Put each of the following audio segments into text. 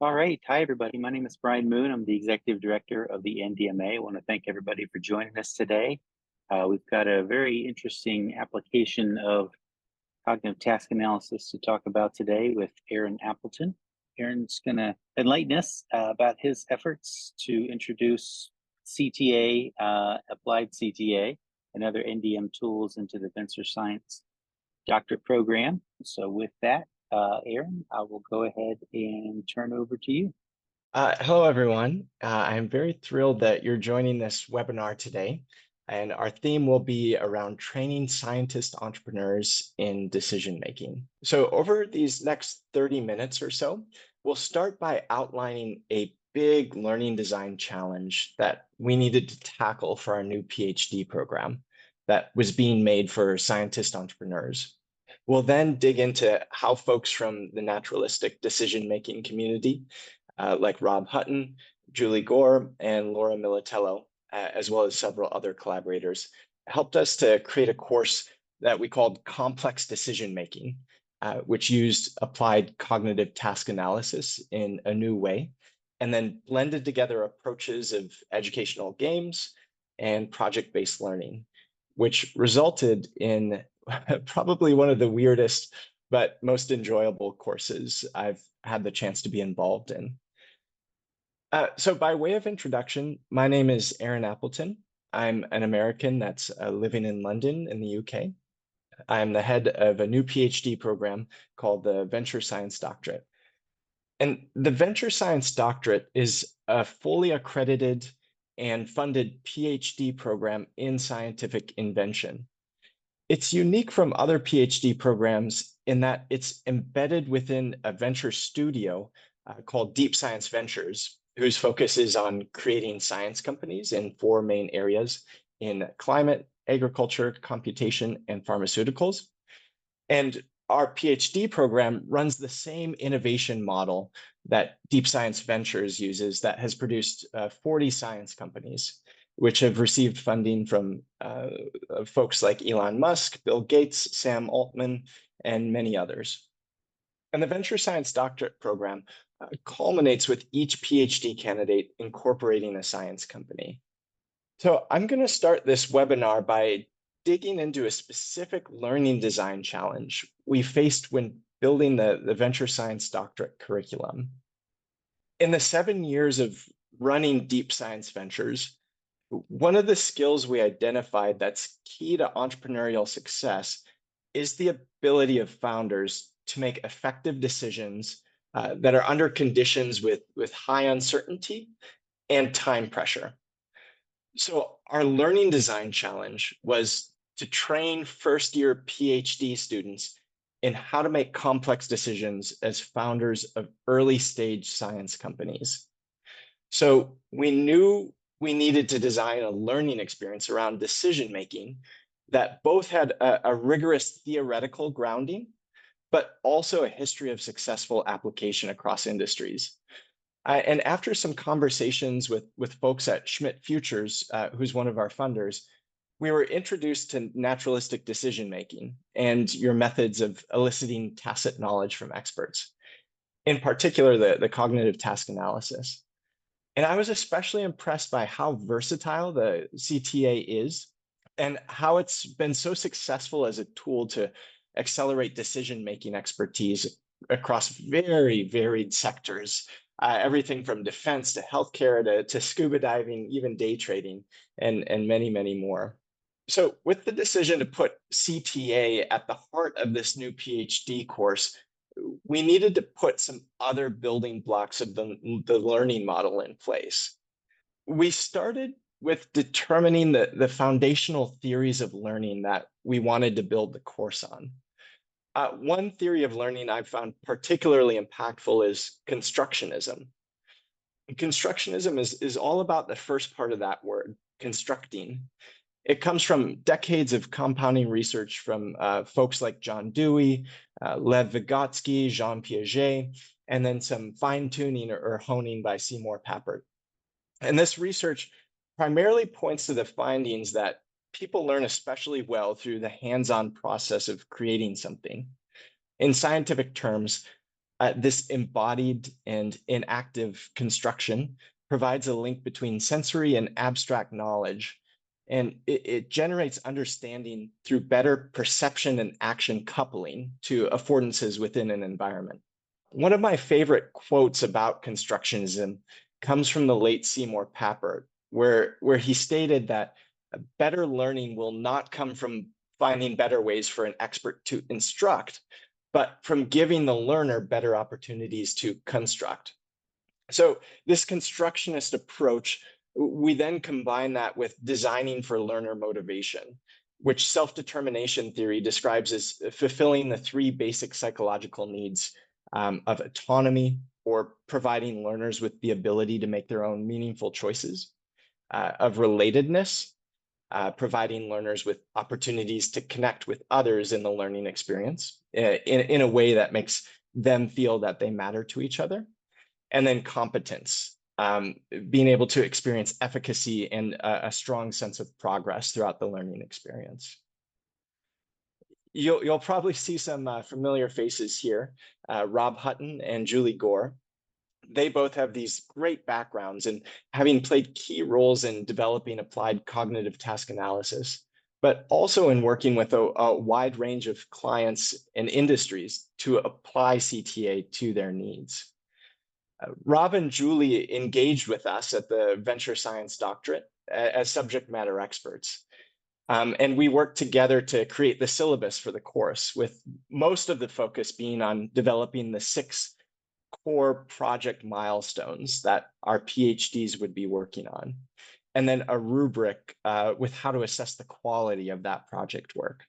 All right. Hi, everybody. My name is Brian Moon. I'm the Executive Director of the NDMA. I want to thank everybody for joining us today. We've got a very interesting application of cognitive task analysis to talk about today with Aaron Appleton. Aaron's going to enlighten us about his efforts to introduce CTA, applied CTA, and other NDM tools into the Venture Science Doctorate program. So with that, Aaron, I will go ahead and turn over to you. Hello, everyone. I'm very thrilled that you're joining this webinar today, and our theme will be around training scientist entrepreneurs in decision making. So over these next 30 minutes or so, we'll start by outlining a big learning design challenge that we needed to tackle for our new PhD program that was being made for scientist entrepreneurs. We'll then dig into how folks from the naturalistic decision making community like Rob Hutton, Julie Gore, and Laura Miletillo, as well as several other collaborators, helped us to create a course that we called Complex Decision Making, which used applied cognitive task analysis in a new way, and then blended together approaches of educational games and project-based learning, which resulted in probably one of the weirdest but most enjoyable courses I've had the chance to be involved in. So by way of introduction, my name is Aaron Appleton. I'm an American that's living in London in the UK. I'm the head of a new PhD program called the Venture Science Doctorate. And the Venture Science Doctorate is a fully accredited and funded PhD program in scientific invention. It's unique from other PhD programs in that it's embedded within a venture studio called Deep Science Ventures, whose focus is on creating science companies in four main areas in climate, agriculture, computation, and pharmaceuticals. And our PhD program runs the same innovation model that Deep Science Ventures uses that has produced 40 science companies, which have received funding from folks like Elon Musk, Bill Gates, Sam Altman, and many others. And the Venture Science Doctorate program culminates with each PhD candidate incorporating a science company. So I'm going to start this webinar by digging into a specific learning design challenge we faced when building the Venture Science Doctorate curriculum. In the 7 years of running Deep Science Ventures, one of the skills we identified that's key to entrepreneurial success is the ability of founders to make effective decisions that are under conditions with high uncertainty and time pressure. So our learning design challenge was to train first-year PhD students in how to make complex decisions as founders of early-stage science companies. So we knew we needed to design a learning experience around decision-making that both had a rigorous theoretical grounding, but also a history of successful application across industries. And after some conversations with folks at Schmidt Futures, who's one of our funders, we were introduced to naturalistic decision making and your methods of eliciting tacit knowledge from experts, in particular, the cognitive task analysis. And I was especially impressed by how versatile the CTA is and how it's been so successful as a tool to accelerate decision-making expertise across very varied sectors, everything from defense to healthcare to scuba diving, even day trading, and many, many more. So with the decision to put CTA at the heart of this new PhD course, we needed to put some other building blocks of the learning model in place. We started with determining the foundational theories of learning that we wanted to build the course on. One theory of learning I've found particularly impactful is constructionism. Constructionism is all about the first part of that word, constructing. It comes from decades of compounding research from folks like John Dewey, Lev Vygotsky, Jean Piaget, and then some fine-tuning or honing by Seymour Papert. And this research primarily points to the findings that people learn especially well through the hands-on process of creating something. In scientific terms, This embodied and inactive construction provides a link between sensory and abstract knowledge, and it generates understanding through better perception and action coupling to affordances within an environment. One of my favorite quotes about constructionism comes from the late Seymour Papert, where he stated that better learning will not come from finding better ways for an expert to instruct, but from giving the learner better opportunities to construct. So this constructionist approach, we then combine that with designing for learner motivation, which self-determination theory describes as fulfilling the three basic psychological needs of autonomy, or providing learners with the ability to make their own meaningful choices, of relatedness, providing learners with opportunities to connect with others in the learning experience in a way that makes them feel that they matter to each other. And then competence, being able to experience efficacy and a strong sense of progress throughout the learning experience. You'll probably see some familiar faces here, Rob Hutton and Julie Gore. They both have these great backgrounds in having played key roles in developing applied cognitive task analysis, but also in working with a wide range of clients and industries to apply CTA to their needs. Rob and Julie engaged with us at the Venture Science Doctorate as subject matter experts. And we worked together to create the syllabus for the course, with most of the focus being on developing the 6 core project milestones that our PhDs would be working on, and then a rubric with how to assess the quality of that project work.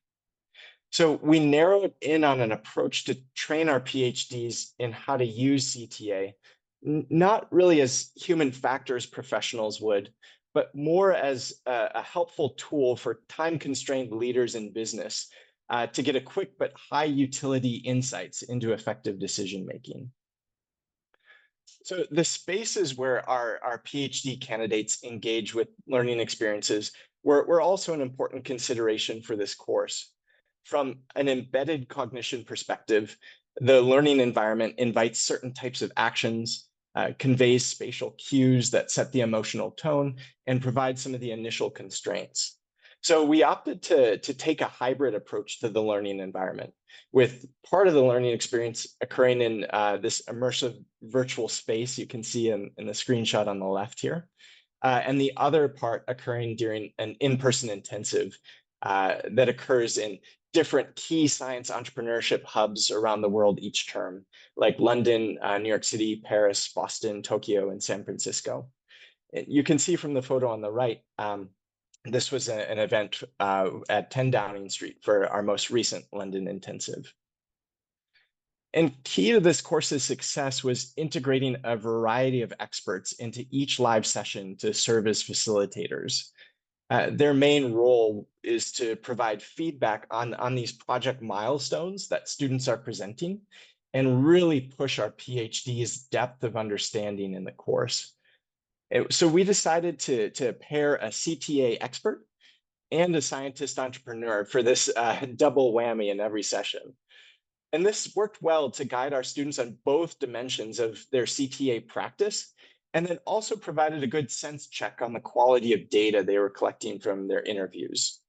So we narrowed in on an approach to train our PhDs in how to use CTA, not really as human factors professionals would, but more as a helpful tool for time-constrained leaders in business to get a quick but high utility insights into effective decision-making. So the spaces where our PhD candidates engage with learning experiences were also an important consideration for this course. From an embedded cognition perspective, the learning environment invites certain types of actions, conveys spatial cues that set the emotional tone, and provides some of the initial constraints. So we opted to take a hybrid approach to the learning environment, with part of the learning experience occurring in this immersive virtual space you can see in the screenshot on the left here, and the other part occurring during an in-person intensive that occurs in different key science entrepreneurship hubs around the world each term, like London, New York City, Paris, Boston, Tokyo, and San Francisco. You can see from the photo on the right, this was an event at 10 Downing Street for our most recent London intensive. And key to this course's success was integrating a variety of experts into each live session to serve as facilitators. Their main role is to provide feedback on these project milestones that students are presenting, and really push our PhD's depth of understanding in the course. So we decided to pair a CTA expert and a scientist entrepreneur for this double whammy in every session. And this worked well to guide our students on both dimensions of their CTA practice, and then also provided a good sense check on the quality of data they were collecting from their interviews.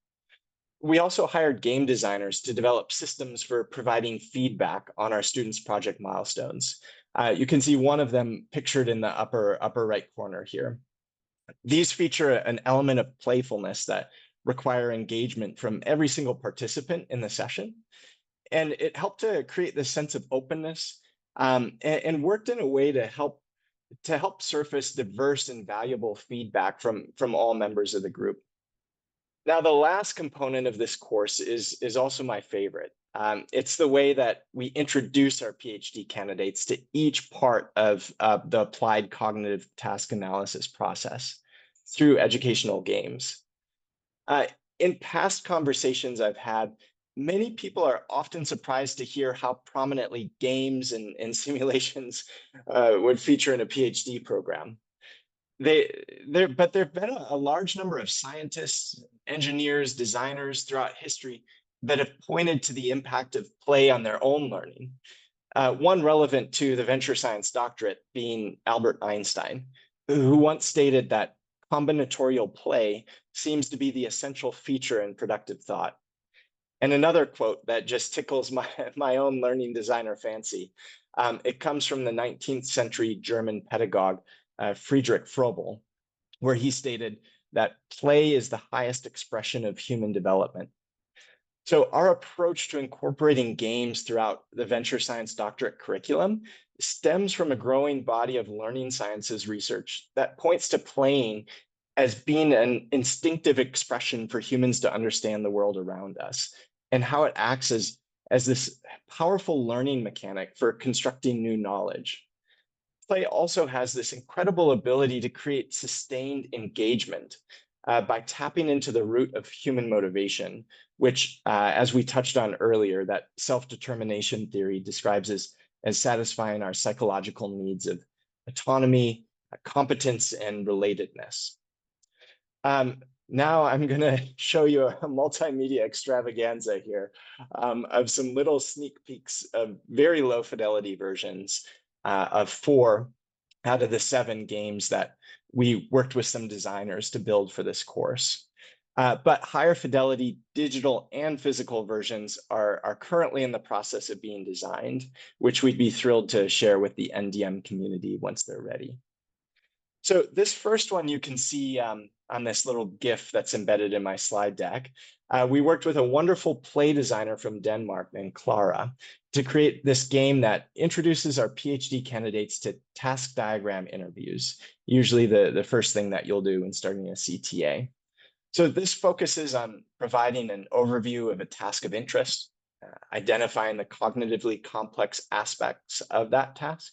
We also hired game designers to develop systems for providing feedback on our students' project milestones. You can see one of them pictured in the upper right corner here. These feature an element of playfulness that require engagement from every single participant in the session. And it helped to create this sense of openness and worked in a way to help surface diverse and valuable feedback from all members of the group. Now, the last component of this course is also my favorite. It's the way that we introduce our PhD candidates to each part of the applied cognitive task analysis process through educational games. In past conversations I've had, many people are often surprised to hear how prominently games and simulations would feature in a PhD program. But there have been a large number of scientists, engineers, designers throughout history that have pointed to the impact of play on their own learning. one relevant to the Venture Science Doctorate being Albert Einstein, who once stated that combinatorial play seems to be the essential feature in productive thought. And another quote that just tickles my own learning designer fancy. It comes from the 19th century German pedagogue, Friedrich Froebel, where he stated that play is the highest expression of human development. So our approach to incorporating games throughout the Venture Science Doctorate curriculum stems from a growing body of learning sciences research that points to playing as being an instinctive expression for humans to understand the world around us, and how it acts as this powerful learning mechanic for constructing new knowledge. Play also has this incredible ability to create sustained engagement by tapping into the root of human motivation, which, as we touched on earlier, that self-determination theory describes as satisfying our psychological needs of autonomy, competence, and relatedness. Now I'm going to show you a multimedia extravaganza here of some little sneak peeks of very low fidelity versions of 4 out of the 7 games that we worked with some designers to build for this course. But higher fidelity digital and physical versions are currently in the process of being designed, which we'd be thrilled to share with the NDM community once they're ready. So this first one you can see on this little GIF that's embedded in my slide deck. We worked with a wonderful play designer from Denmark named Clara to create this game that introduces our PhD candidates to task diagram interviews, usually the first thing that you'll do when starting a CTA. So this focuses on providing an overview of a task of interest, identifying the cognitively complex aspects of that task,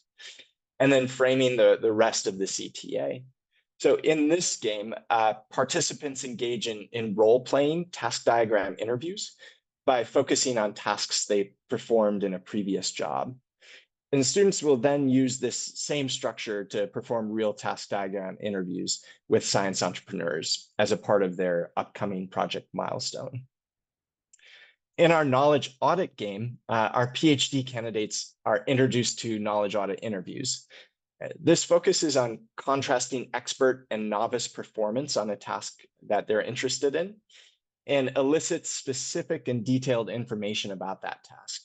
and then framing the rest of the CTA. So in this game, participants engage in role-playing task diagram interviews by focusing on tasks they performed in a previous job. And students will then use this same structure to perform real task diagram interviews with science entrepreneurs as a part of their upcoming project milestone. In our knowledge audit game, our PhD candidates are introduced to knowledge audit interviews. This focuses on contrasting expert and novice performance on a task that they're interested in and elicits specific and detailed information about that task.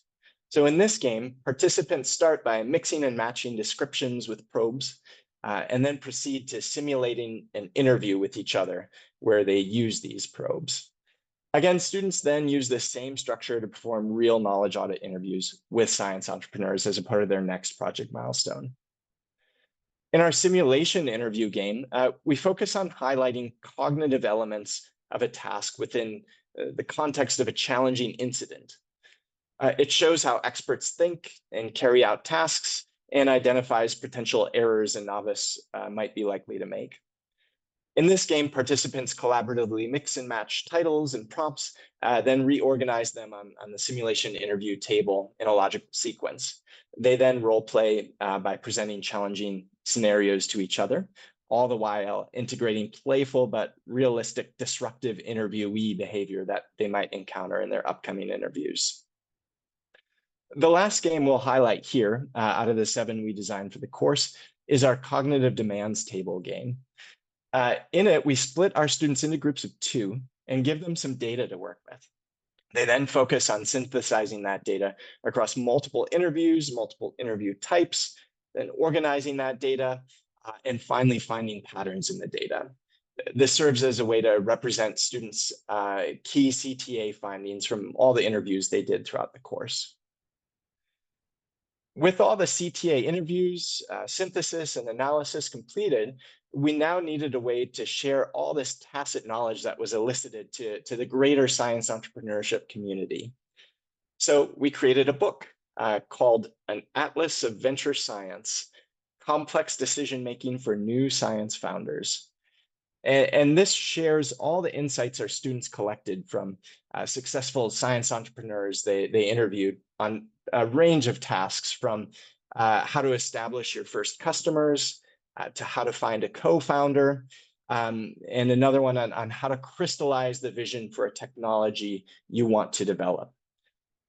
So in this game, participants start by mixing and matching descriptions with probes and then proceed to simulating an interview with each other where they use these probes. Again, students then use this same structure to perform real knowledge audit interviews with science entrepreneurs as a part of their next project milestone. In our simulation interview game, we focus on highlighting cognitive elements of a task within the context of a challenging incident. It shows how experts think and carry out tasks and identifies potential errors a novice might be likely to make. In this game, participants collaboratively mix and match titles and prompts, then reorganize them on the simulation interview table in a logical sequence. They then role play by presenting challenging scenarios to each other, all the while integrating playful but realistic disruptive interviewee behavior that they might encounter in their upcoming interviews. The last game we'll highlight here out of the 7 we designed for the course is our cognitive demands table game. In it, we split our students into groups of 2 and give them some data to work with. They then focus on synthesizing that data across multiple interviews, multiple interview types, then organizing that data, and finally finding patterns in the data. This serves as a way to represent students' key CTA findings from all the interviews they did throughout the course. With all the CTA interviews, synthesis, and analysis completed, we now needed a way to share all this tacit knowledge that was elicited to the greater science entrepreneurship community. So we created a book called An Atlas of Venture Science, Complex Decision Making for New Science Founders. And this shares all the insights our students collected from successful science entrepreneurs they interviewed on a range of tasks, from how to establish your first customers, to how to find a co-founder, and another one on how to crystallize the vision for a technology you want to develop.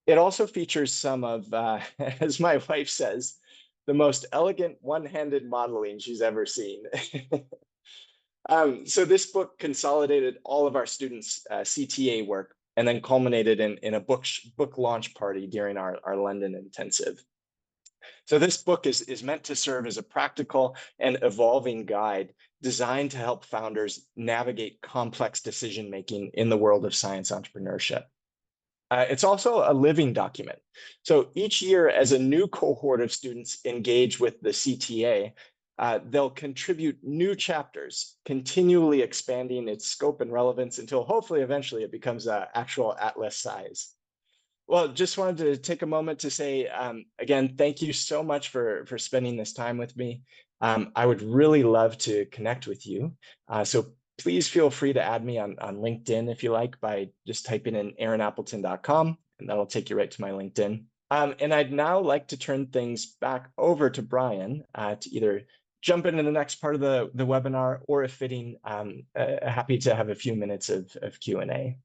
It also features some of, as my wife says, the most elegant one-handed modeling she's ever seen. So this book consolidated all of our students' CTA work and then culminated in a book launch party during our London intensive. So this book is meant to serve as a practical and evolving guide designed to help founders navigate complex decision making in the world of science entrepreneurship. It's also a living document. So each year, as a new cohort of students engage with the CTA, they'll contribute new chapters, continually expanding its scope and relevance until hopefully eventually it becomes an actual atlas size. Well, just wanted to take a moment to say, again, thank you so much for spending this time with me. I would really love to connect with you. So please feel free to add me on LinkedIn if you like by just typing in aaronappleton.com, and that'll take you right to my LinkedIn. And I'd now like to turn things back over to Brian to either jump into the next part of the webinar, or if fitting, happy to have a few minutes of Q&A.